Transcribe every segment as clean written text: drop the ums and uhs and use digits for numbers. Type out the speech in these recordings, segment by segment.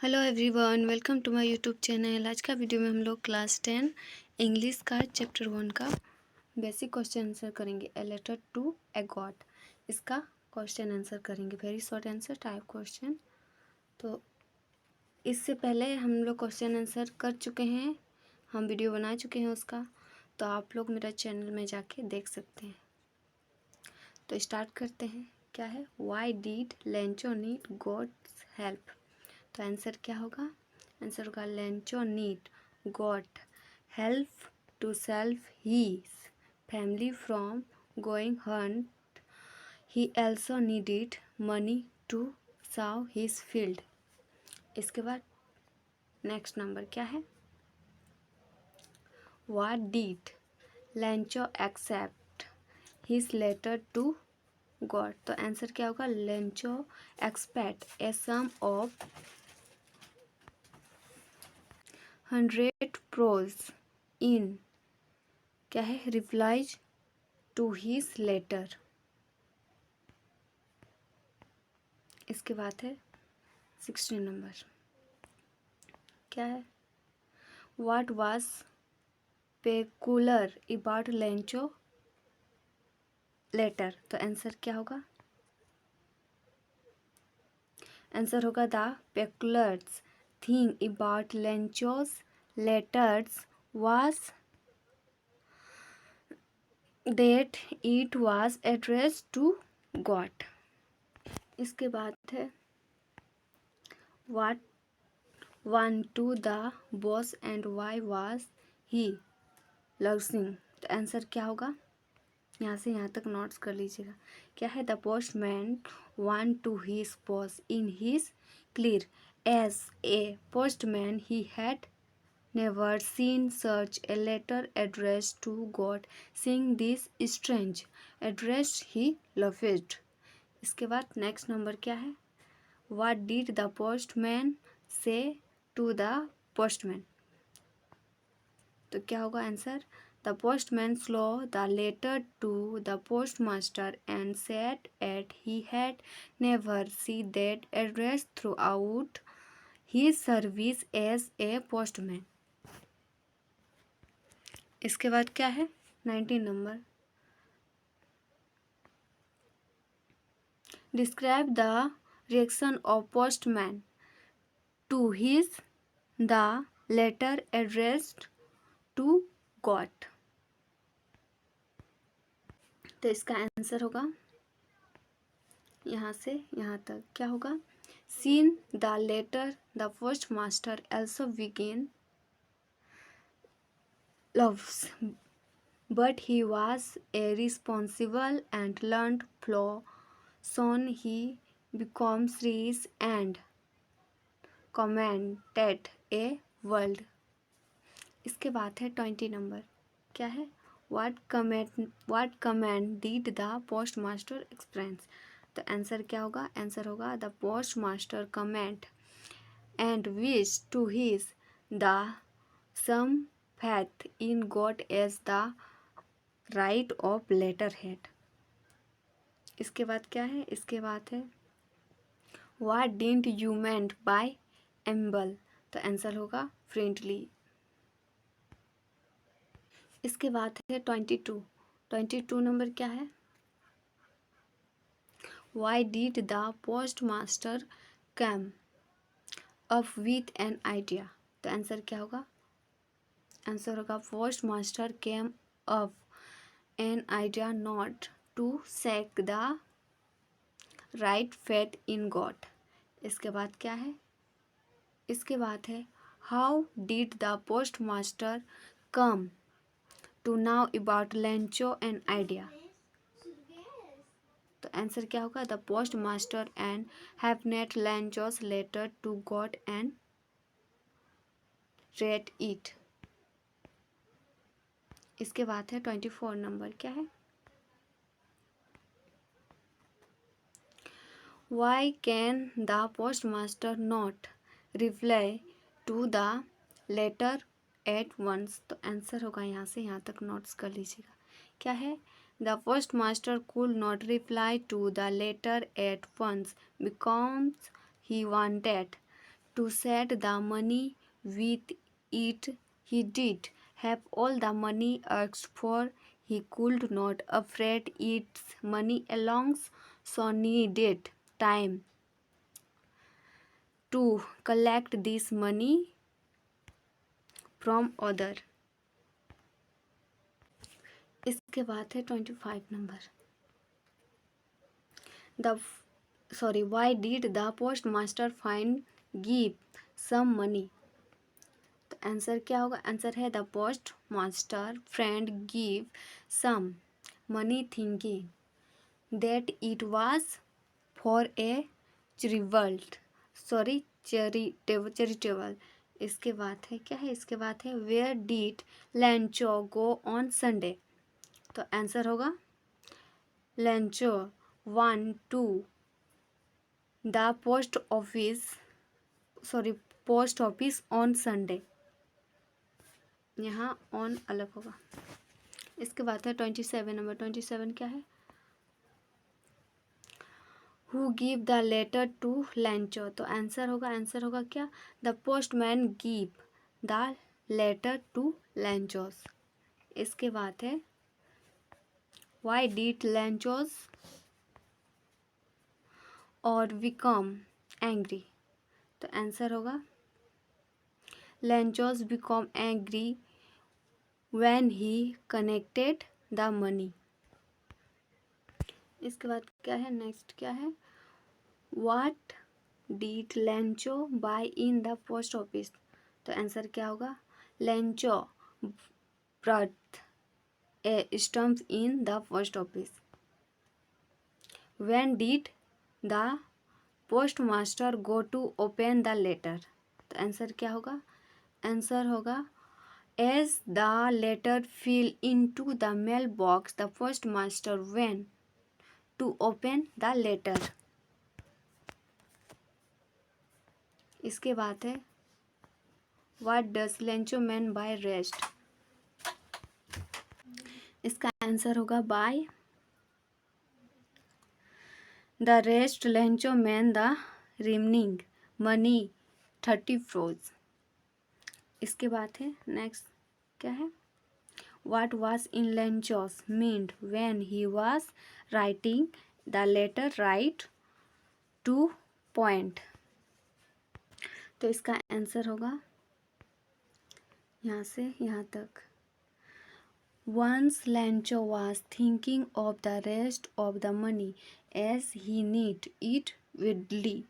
Hello everyone, welcome to my YouTube channel. आज का video में हम लोग क्लास 10 इंग्लिश का चैप्टर 1 का बेसिक क्वेश्चन आंसर करेंगे। A letter to a God, इसका क्वेश्चन आंसर करेंगे। Very short answer type question. तो इससे पहले हम लोग क्वेश्चन आंसर कर चुके हैं, हम वीडियो बना चुके हैं उसका, तो आप लोग मेरा चैनल में जाके देख सकते हैं। तो स्टार्ट करते हैं। क्या है? Why did Lencho need God's help? तो आंसर क्या होगा? आंसर होगा Lencho need God help to self his family from going hunt. He also needed money to sow his field। इसके बाद नेक्स्ट नंबर क्या है? What did Lencho accept his letter to God? तो answer क्या होगा? Lencho expect a sum of 100 pesos in क्या है? Replies to his letter. इसके बाद है 16 नंबर। क्या है? What was peculiar about Lencho letter? तो आंसर क्या होगा? आंसर होगा the peculiar thing about Lencho's letters was that it was addressed to God। इसके बाद है what one to the boss and why was he losing? तो answer क्या होगा? यहाँ से यहाँ तक नोट्स कर लीजिएगा। क्या है? The postman went to his boss in his clear as a postman he had never seen such a letter addressed to God। Seeing this strange address he laughed। इसके बाद नेक्स्ट नंबर क्या है? What did the postman say to the postman? तो क्या होगा answer? The postman saw the letter to the postmaster and said that he had never seen that address throughout his service as a postman। इसके बाद क्या है? 19 नंबर। Describe the reaction of postman to his the letter addressed to God. तो इसका answer होगा यहाँ से यहाँ तक क्या होगा? Seen the letter the post master also began loves, but he was a responsible and learned flow. Soon he becomes rich and commanded a world। इसके बाद है 20 नंबर। क्या है? What command did the postmaster express? तो answer क्या होगा? Answer होगा the postmaster command and wish to his the some faith in God as the right of letterhead। इसके बाद क्या है? इसके बाद है What didn't you meant by एम्बल? तो आंसर होगा फ्रेंडली। इसके बाद है 22 नंबर। क्या है? Why did the postmaster come up with an idea? तो आंसर क्या होगा? आंसर होगा postmaster came up an idea not to seek the right faith in God। इसके बाद क्या है? इसके बाद है how did the post master come to know about Lencho and idea? तो आंसर क्या होगा? The post master and have net Lencho's letter to God and read it. इसके बाद है 24 नंबर। क्या है? Why can the post master not reply to the letter at once? तो answer होगा यहाँ से यहाँ तक नोट्स कर लीजिएगा। क्या है? The post master could not reply to the letter at once because he wanted to set the money with it. He did have all the money asked for. He could not afford its money alone, so needed time to collect this money from other. इसके बाद है 25 नंबर. Why did the postmaster find give some money? तो answer क्या होगा? Answer है the post master friend give some money thinking that it was for a charitable. इसके बाद है क्या है? इसके बाद है where did Lencho go on Sunday. तो आंसर होगा Lencho went to the post office on Sunday. यहाँ ऑन अलग होगा. इसके बाद है 27 नंबर. 27 क्या है? Who give the letter to Lencho. तो आंसर होगा क्या? The postman give the letter to Lencho's. इसके बाद है वाई डिड लैंचोस और बिकम एंग्री. तो आंसर होगा Lencho's become angry when he connected the money. इसके बाद क्या है? नेक्स्ट क्या है? What did Lancho buy in the post office? तो आंसर क्या होगा? Lancho brought a stamp in the post office. When did the postmaster go to open the letter? तो आंसर क्या होगा? आंसर होगा as the letter fell into the mailbox, the postmaster went to open the letter. इसके बाद है what does Lancho mean by rest? इसका answer होगा by the rest Lancho meant the remaining money 30 froze. इसके बाद है next क्या है? What was in Lancho's mind when he was writing the letter right to point? तो इसका answer होगा यहाँ से यहाँ तक. Once Lancho was thinking of the rest of the money as he need it widely.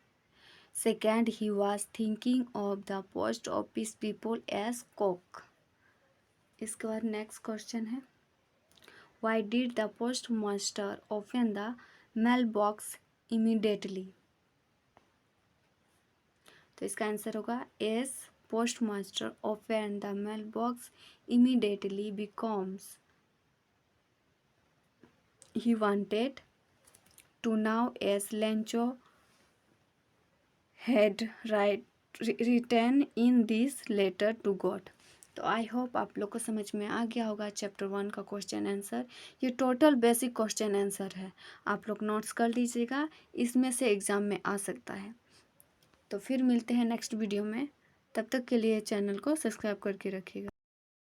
Second, he was thinking of the post office people as cook. इसके बाद next question है Why did the postmaster open the mailbox immediately? तो इसका answer होगा as postmaster opened the mailbox immediately because he wanted to know as Lancho had written in this letter to God. तो I hope आप लोग को समझ में आ गया होगा चैप्टर 1 का क्वेश्चन आंसर. ये टोटल बेसिक क्वेश्चन आंसर है. आप लोग नोट्स कर लीजिएगा, इसमें से एग्ज़ाम में आ सकता है. तो फिर मिलते हैं नेक्स्ट वीडियो में. तब तक के लिए चैनल को सब्सक्राइब करके रखिएगा.